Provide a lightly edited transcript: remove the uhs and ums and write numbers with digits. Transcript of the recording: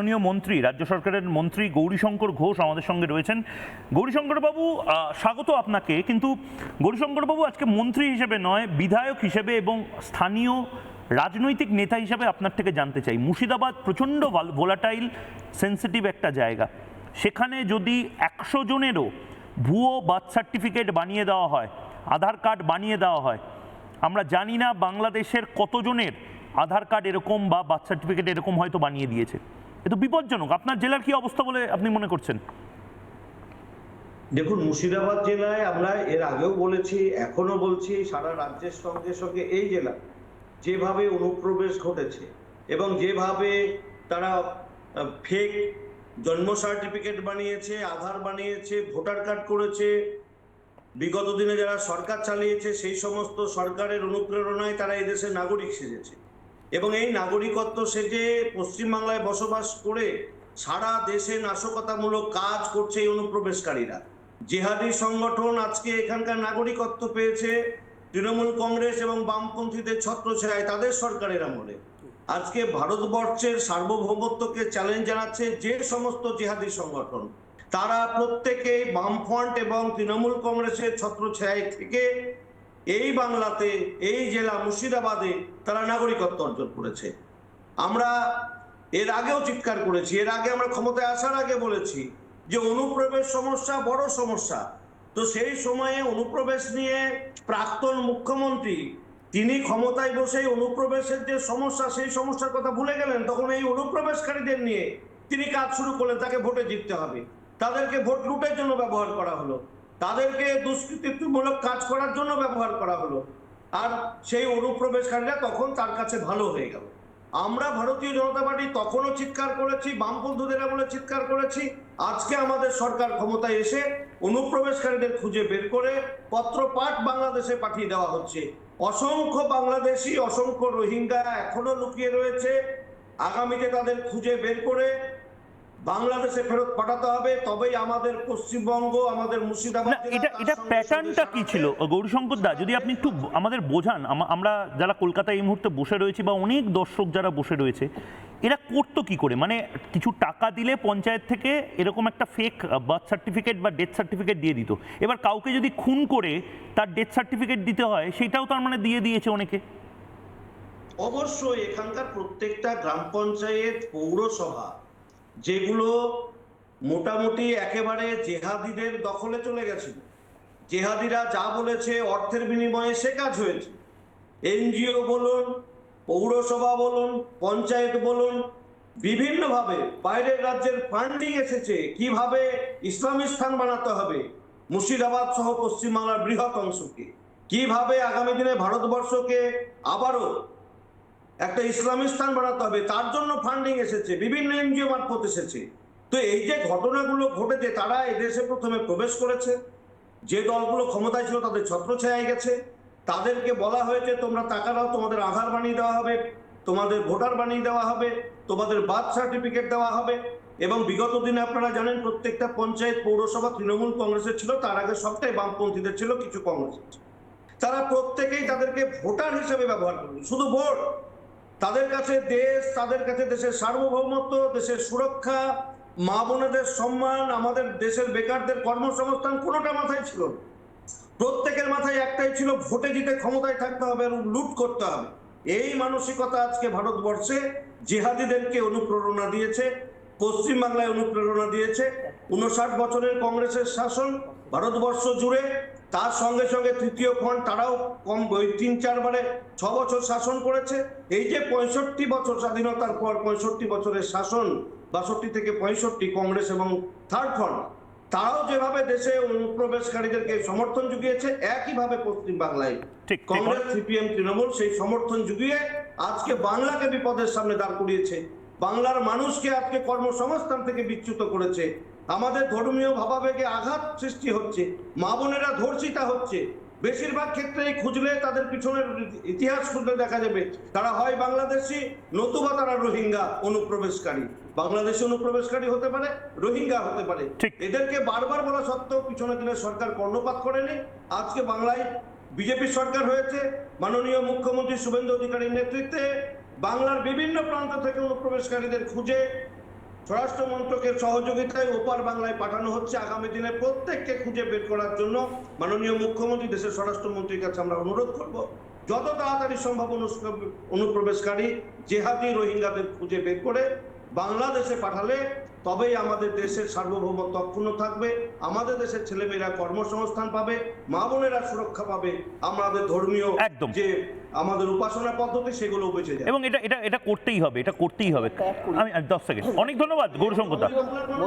মাননীয় মন্ত্রী, রাজ্য সরকারের মন্ত্রী গৌরীশঙ্কর ঘোষ আমাদের সঙ্গে রয়েছেন। গৌরীশঙ্কর বাবু, স্বাগত আপনাকে। কিন্তু গৌরীশঙ্কর বাবু, আজকে মন্ত্রী হিসেবে নয়, বিধায়ক হিসেবে এবং স্থানীয় রাজনৈতিক নেতা হিসেবে আপনার থেকে জানতে চাই, মুর্শিদাবাদ প্রচণ্ড ভোলাটাইল সেন্সিটিভ একটা জায়গা। সেখানে যদি 100 জনেরও ভুয়ো বার্থ সার্টিফিকেট বানিয়ে দেওয়া হয়, আধার কার্ড বানিয়ে দেওয়া হয়, আমরা জানি না বাংলাদেশের কতজনের আধার কার্ড এরকম বা বার্থ সার্টিফিকেট এরকম হয়তো বানিয়ে দিয়েছে। এ তো বিপজ্জনক। আপনার জেলার কি অবস্থা বলে আপনি মনে করছেন? দেখুন, মুর্শিদাবাদ জেলায় আমরা এর আগেও বলেছি, এখনো বলছি, সারা রাজ্যের সঙ্গে সঙ্গে এই জেলা যেভাবে অনুপ্রবেশ ঘটেছে এবং যেভাবে তারা ফেক জন্ম সার্টিফিকেট বানিয়েছে, আধার বানিয়েছে, ভোটার কার্ড করেছে, বিগত দিনে যারা সরকার চালিয়েছে সেই সমস্ত সরকারের অনুপ্রেরণায় তারা এদেশের নাগরিক সেজেছে এবং এই নাগরিকত্ব সেজে পশ্চিমবাংলায় বসবাস করে সারা দেশে নাশকতামূলক কাজ করছে এই অনুপ্রবেশকারীরা। জিহাদি সংগঠন আজকে এখানকার নাগরিকত্ব পেয়েছে তৃণমূল কংগ্রেস এবং বামপন্থীদের ছত্রছায়ায় তাদের সরকারের আমলে। আজকে ভারতবর্ষের সার্বভৌমত্বকে চ্যালেঞ্জ জানাচ্ছে যে সমস্ত জিহাদি সংগঠন, তারা প্রত্যেকেই বামফ্রন্ট এবং তৃণমূল কংগ্রেসের ছত্রছায়ায় থেকে এই বাংলাতে, এই জেলা মুর্শিদাবাদে তারা নাগরিকত্ব অর্জন করেছে। আমরা এর আগেও চিৎকার করেছি, এর আগে আমরা ক্ষমতায় আসার আগে বলেছি যে অনুপ্রবেশ সমস্যা বড় সমস্যা। তো সেই সময়ে অনুপ্রবেশ নিয়ে প্রাক্তন মুখ্যমন্ত্রী তিনি ক্ষমতায় বসে অনুপ্রবেশের যে সমস্যা সেই সমস্যার কথা ভুলে গেলেন। তখন এই অনুপ্রবেশকারীদের নিয়ে তিনি কাজ শুরু করলেন, তাকে ভোটে জিততে হবে, তাদেরকে ভোট লুটের জন্য ব্যবহার করা হলো, তাদেরকে দুষ্কৃতিমূলক কাজ করার জন্য ব্যবহার করা হলো, আর সেই অনুপ্রবেশকারীরা তখন তার কাছে ভালো হয়ে গেল। আমরা ভারতীয় জনতা পার্টি তখনও চিৎকার করেছি, বামপন্থীদের আমলে চিৎকার করেছি। আজকে আমাদের সরকার ক্ষমতায় এসে অনুপ্রবেশকারীদের খুঁজে বের করে পত্রপাঠ বাংলাদেশে পাঠিয়ে দেওয়া হচ্ছে। অসংখ্য বাংলাদেশি, অসংখ্য রোহিঙ্গা এখনো লুকিয়ে রয়েছে। আগামীতে তাদের খুঁজে বের করে বাংলাদেশে ফেরত পাঠাতে হবে, তবেই আমাদের পশ্চিমবঙ্গ, আমাদের মুর্শিদাবাদ। এটা প্যাটার্নটা কি ছিল গৌরীশঙ্কর দা, যদি আপনি একটু আমাদের বোঝান? আমরা যারা কলকাতায় এই মুহূর্তে বসে রয়েছি বা অনেক দর্শক যারা বসে রয়েছে, এরা করতো কি করে? মানে কিছু টাকা দিলে পঞ্চায়েত থেকে এরকম একটা ফেক বার্থ সার্টিফিকেট বা ডেথ সার্টিফিকেট দিয়ে দিত। এবার কাউকে যদি খুন করে তার ডেথ সার্টিফিকেট দিতে হয়, সেটাও তার মানে দিয়ে দিয়েছে অনেকে। অবশ্যই এখানকার প্রত্যেকটা গ্রাম পঞ্চায়েত, পৌরসভা, যেগুলো মোটামুটি একেবারে জেহাদিদের দখলে চলে গেছিল, জেহাদিরা যা বলেছে অর্থের বিনিময়ে সে কাজ হয়েছে। এনজিও বলুন, পৌরসভা বলুন, পঞ্চায়েত বলুন, বিভিন্নভাবে বাইরের রাজ্যের ফান্ডিং এসেছে কিভাবে ইসলামী স্থান বানাতে হবে মুর্শিদাবাদ সহ পশ্চিমবাংলার বৃহৎ অংশকে, কিভাবে আগামী দিনে ভারতবর্ষকে আবারও একটা ইসলামী স্থান বানাতে হবে, তার জন্য ফান্ডিং এসেছে, বিভিন্ন এনজিও মারফত এসেছে। তো এই যে ঘটনাগুলো ঘটেছে, তারা এদেশে প্রথমে প্রবেশ করেছে, যে দলগুলো ক্ষমতায় ছিল তাদের ছত্রছায়ায় গেছে, তাদেরকে বলা হয়েছে তোমরা টাকা দাও, তোমাদের আধার বানিয়ে দেওয়া হবে, তোমাদের ভোটার বানিয়ে দেওয়া হবে, তোমাদের বার্থ সার্টিফিকেট দেওয়া হবে। এবং বিগত দিনে আপনারা জানেন প্রত্যেকটা পঞ্চায়েত, পৌরসভা তৃণমূল কংগ্রেসের ছিল, তার আগে সবটাই বামপন্থীদের ছিল, কিছু কংগ্রেসের ছিল। তারা প্রত্যেকেই তাদেরকে ভোটার হিসেবে ব্যবহার করবে, শুধু ভোট। তাদের কাছে দেশ, তাদের কাছে দেশের সার্বভৌমত্ব, দেশের সুরক্ষা, মা বোনেদের সম্মান, আমাদের দেশের বেকারদের কর্মসংস্থান কোনোটা মাথায় ছিল না। প্রত্যেকের মাথায় একটাই ছিল, ভোটে জিতে ক্ষমতায় থাকতে হবে এবং লুট করতে হবে। এই মানসিকতা আজকে ভারতবর্ষে জিহাদিদেরকে অনুপ্রেরণা দিয়েছে, পশ্চিমবাংলায় অনুপ্রেরণা দিয়েছে। 59 বছরের কংগ্রেসের শাসন ভারতবর্ষ জুড়ে, তার সঙ্গে সঙ্গে তৃতীয় ফ্রন্ট, তারাও কম 3-4 বারে 6 বছর শাসন করেছে। এই যে 65 বছর স্বাধীনতার পর 65 বছরের শাসন, 62 থেকে 65 কংগ্রেস এবং থার্ড ফ্রন্ট, তারাও যেভাবে দেশে অনুপ্রবেশকারীদেরকে সমর্থন জুগিয়েছে, একইভাবে পশ্চিমবাংলায় কংগ্রেস, সিপিএম, তৃণমূল সেই সমর্থন জুগিয়ে আজকে বাংলাকে বিপদের সামনে দাঁড় করিয়েছে, বাংলার মানুষকে আজকে কর্মসংস্থান থেকে বিচ্যুত করেছে। আমাদের ধর্মীয় ভাবাবেগে আঘাত সৃষ্টি হচ্ছে, মা বোনেরা ধর্ষিতা হচ্ছে। বেশিরভাগ ক্ষেত্রেই খুঁজলে তাদের পিছনের ইতিহাস খুঁজলে দেখা যাবে তারা হয় বাংলাদেশি, নতুবা তারা রোহিঙ্গা অনুপ্রবেশকারী। বাংলাদেশি অনুপ্রবেশকারী হতে পারে, রোহিঙ্গা হতে পারে। এদেরকে বারবার বলা সত্ত্বেও পিছনে দিনের সরকার কর্ণপাত করেনি। আজকে বাংলায় বিজেপি সরকার হয়েছে, মাননীয় মুখ্যমন্ত্রী শুভেন্দু অধিকারীর নেতৃত্বে বাংলার বিভিন্ন প্রান্ত থেকে অনুপ্রবেশকারীদের খুঁজে স্বরাষ্ট্র মন্ত্রকের সহযোগিতায় ওপার বাংলায় পাঠানো হচ্ছে। আগামী দিনে প্রত্যেককে খুঁজে বের করার জন্য মাননীয় মুখ্যমন্ত্রী, দেশের স্বরাষ্ট্রমন্ত্রীর কাছে আমরা অনুরোধ করব, যত তাড়াতাড়ি সম্ভব অনুপ্রবেশকারী জেহাদি রোহিঙ্গাদের খুঁজে বের করে বাংলাদেশে পাঠালে তবেই আমাদের দেশের সার্বভৌমত্ব অক্ষুণ্ণ থাকবে, আমাদের দেশের ছেলেমেয়েরা কর্মসংস্থান পাবে, মা বোনেরা সুরক্ষা পাবে, আমাদের ধর্মীয় একদম। যে আমাদের উপাসনা পদ্ধতি সেগুলো বেঁচে যাবে। এবং এটা এটা এটা করতেই হবে, এটা করতেই হবে। আমি 10 সেকেন্ড, অনেক ধন্যবাদ গৌরীশঙ্কর দা।